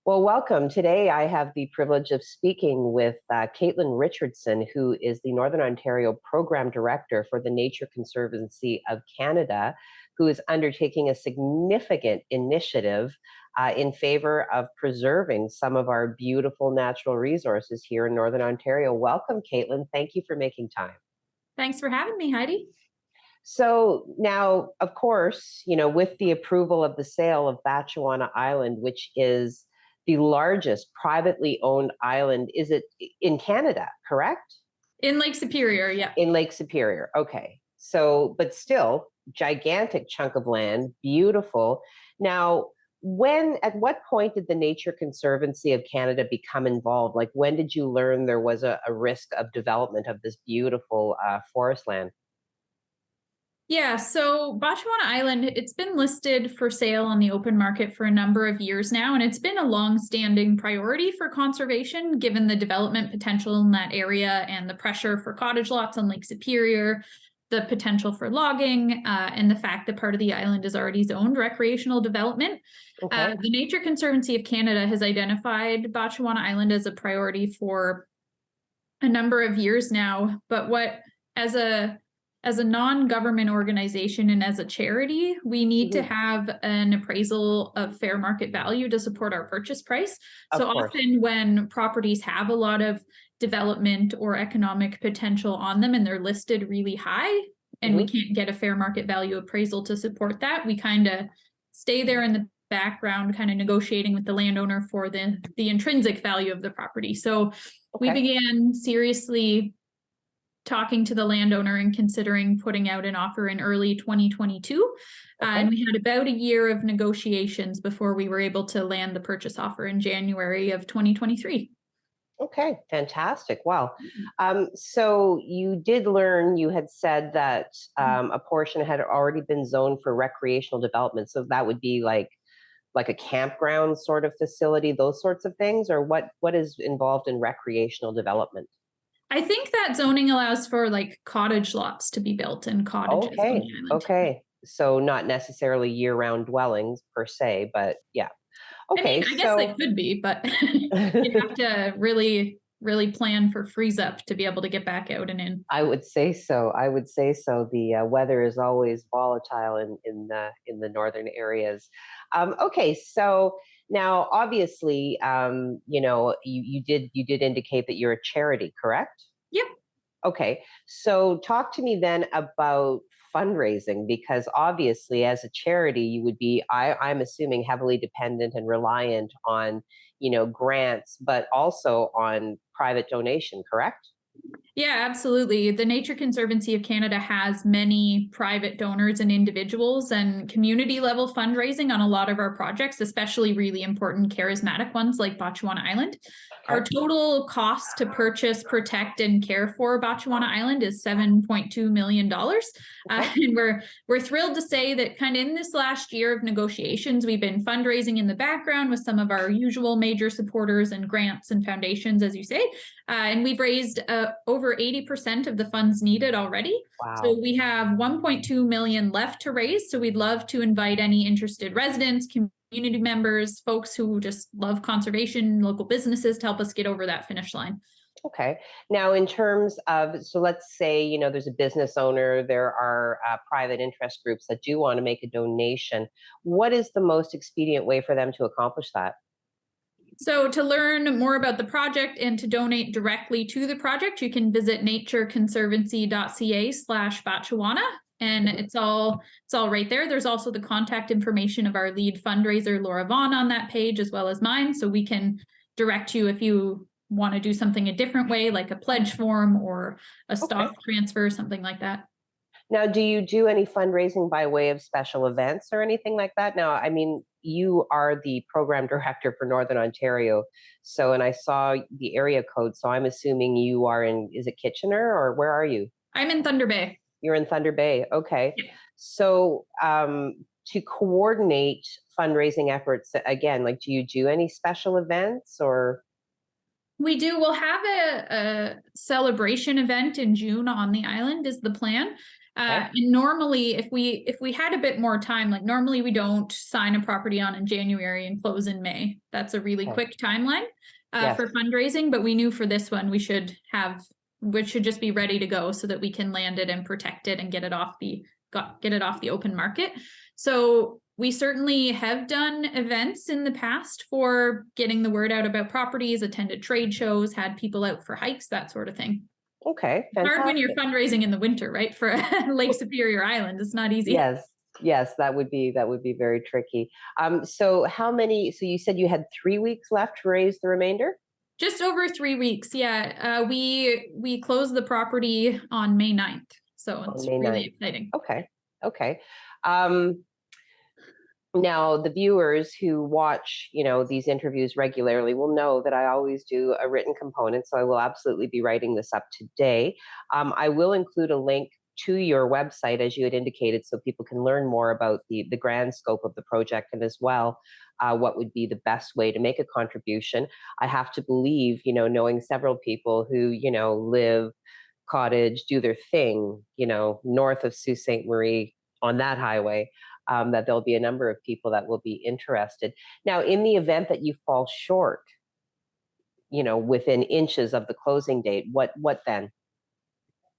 Well, welcome. Today, I have the privilege of speaking with Caitlin Richardson, who is the Northern Ontario Program Director for the Nature Conservancy of Canada, who is undertaking a significant initiative in favor of preserving some of our beautiful natural resources here in Northern Ontario. Welcome, Caitlin. Thank you for making time. Thanks for having me, Heidi. So now, of course, with the approval of the sale of Batchewana Island, which is the largest privately owned island, is it in Canada, correct? In Lake Superior, yeah. In Lake Superior. Okay. So, but still, gigantic chunk of land, beautiful. Now, at what point did the Nature Conservancy of Canada become involved? Like, when did you learn there was a risk of development of this beautiful forest land? Yeah, so Batchewana Island, it's been listed for sale on the open market for a number of years now, and it's been a long-standing priority for conservation, given the development potential in that area and the pressure for cottage lots on Lake Superior, the potential for logging, and the fact that part of the island is already zoned recreational development. Okay. The Nature Conservancy of Canada has identified Batchewana Island as a priority for a number of years now, but as a non-government organization and as a charity, we need to have an appraisal of fair market value to support our purchase price. So often when properties have a lot of development or economic potential on them and they're listed really high and we can't get a fair market value appraisal to support that, we kind of stay there in the background, kind of negotiating with the landowner for the intrinsic value of the property. So we began seriously talking to the landowner and considering putting out an offer in early 2022. And we had about a year of negotiations before we were able to land the purchase offer in January of 2023. Okay, fantastic. Wow. So you did learn, you had said that a portion had already been zoned for recreational development. So that would be like a campground sort of facility, those sorts of things, or what is involved in recreational development? I think that zoning allows for like cottage lots to be built and cottages on the island. Okay. So not necessarily year-round dwellings per se, but yeah. Okay. I guess they could be, but you have to really, really plan for freeze up to be able to get back out and in. I would say so. I would say so. The weather is always volatile in the northern areas. Okay, so now obviously, you did indicate that you're a charity, correct? Yep. Okay, so talk to me then about fundraising, because obviously as a charity you would be, I'm assuming, heavily dependent and reliant on, grants, but also on private donation, correct? Yeah, absolutely. The Nature Conservancy of Canada has many private donors and individuals and community level fundraising on a lot of our projects, especially really important charismatic ones like Batchewana Island. Our total cost to purchase, protect, and care for Batchewana Island is $7.2 million. And we're thrilled to say that kind of in this last year of negotiations, we've been fundraising in the background with some of our usual major supporters and grants and foundations, as you say. And we've raised over 80% of the funds needed already. Wow. So we have 1.2 million left to raise. So we'd love to invite any interested residents, community members, folks who just love conservation, local businesses to help us get over that finish line. Okay. Now, in terms of, so let's say, there's a business owner, there are private interest groups that do want to make a donation. What is the most expedient way for them to accomplish that? So to learn more about the project and to donate directly to the project, you can visit natureconservancy.ca/Batchewana. And it's all right there. There's also the contact information of our lead fundraiser, Laura Vaughn, on that page, as well as mine. So we can direct you if you want to do something a different way, like a pledge form or a stock transfer, something like that. Now, do you do any fundraising by way of special events or anything like that? Now, I mean, you are the program director for Northern Ontario. So, and I saw the area code. So I'm assuming you are is it Kitchener or where are you? I'm in Thunder Bay. You're in Thunder Bay. Okay. Yeah. So, to coordinate fundraising efforts, again, like, do you do any special events or? We do. We'll have a celebration event in June on the island is the plan. Okay. And normally if we had a bit more time, like normally we don't sign a property on in January and close in May. That's a really Okay. quick timeline Yes. for fundraising, but we knew for this one we should just be ready to go so that we can land it and protect it and get it off the open market. So we certainly have done events in the past for getting the word out about properties, attended trade shows, had people out for hikes, that sort of thing. Okay. Hard when you're Fantastic. fundraising in the winter, right? For Lake Superior Island, it's not easy. Yes. Yes, that would be very tricky. So so you said you had 3 weeks left to raise the remainder? Just over 3 weeks, yeah. We closed the property on May 9th, so On it's May really 9th. exciting. Okay. Okay. Um, Now, the viewers who watch, these interviews regularly will know that I always do a written component, so I will absolutely be writing this up today. I will include a link to your website, as you had indicated, so people can learn more about the grand scope of the project and as well what would be the best way to make a contribution. I have to believe, knowing several people who, live, cottage, do their thing, north of Sault Ste. Marie on that highway, that there'll be a number of people that will be interested. Now, in the event that you fall short, within inches of the closing date, what then?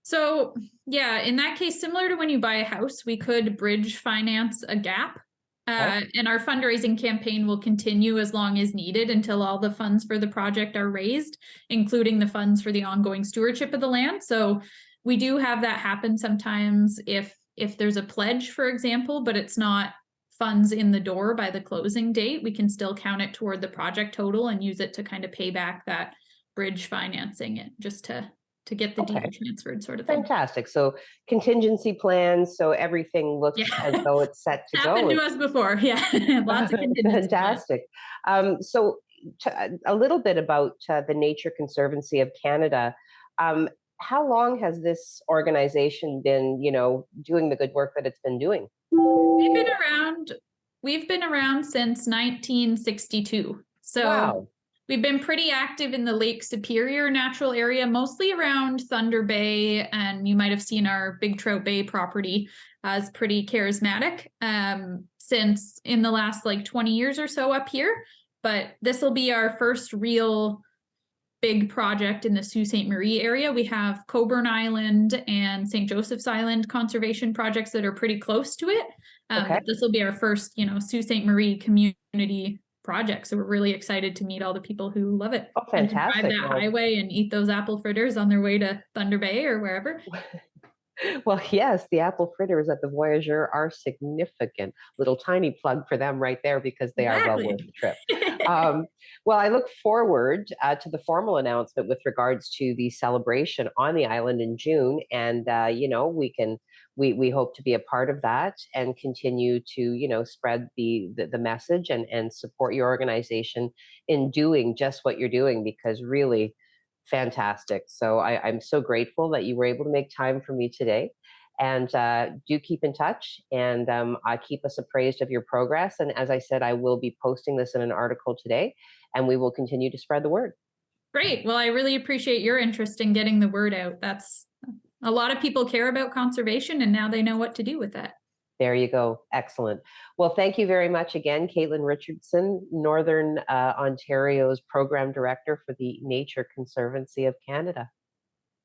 So yeah, in that case, similar to when you buy a house, we could bridge finance a gap. Okay. And our fundraising campaign will continue as long as needed until all the funds for the project are raised, including the funds for the ongoing stewardship of the land. So we do have that happen sometimes if there's a pledge, for example, but it's not funds in the door by the closing date, we can still count it toward the project total and use it to kind of pay back that bridge financing it just to get the deed Okay. transferred sort of thing. Fantastic. So contingency plans, so everything looks as Yeah. though it's set to go. Happened to us before. Yeah. Lots of contingency plans. Fantastic. So a little bit about the Nature Conservancy of Canada. Um, how long has this organization been, doing the good work that it's been doing? We've been around since 1962. So Wow. we've been pretty active in the Lake Superior natural area, mostly around Thunder Bay, and you might have seen our Big Trout Bay property as pretty charismatic since in the last like 20 years or so up here. But this will be our first real big project in the Sault Ste. Marie area. We have Coburn Island and St. Joseph's Island conservation projects that are pretty close to it. Okay. But this will be our first, Sault Ste. Marie community project. So we're really excited to meet all the people who love it. Oh, And to drive fantastic. that Well, highway and eat those apple fritters on their way to Thunder Bay or wherever. well, yes, the apple fritters at the Voyageur are significant. Little tiny plug for them right there because they are well worth the trip. Well, I look forward to the formal announcement with regards to the celebration on the island in June, and we hope to be a part of that and continue to spread the message and support your organization in doing just what you're doing, because really fantastic. So I'm so grateful that you were able to make time for me today. And do keep in touch and keep us appraised of your progress. And as I said, I will be posting this in an article today, and we will continue to spread the word. Great. Well, I really appreciate your interest in getting the word out. That's a lot of people care about conservation, and now they know what to do with that. There you go. Excellent. Well, thank you very much again, Caitlin Richardson, Northern Ontario's Program Director for the Nature Conservancy of Canada.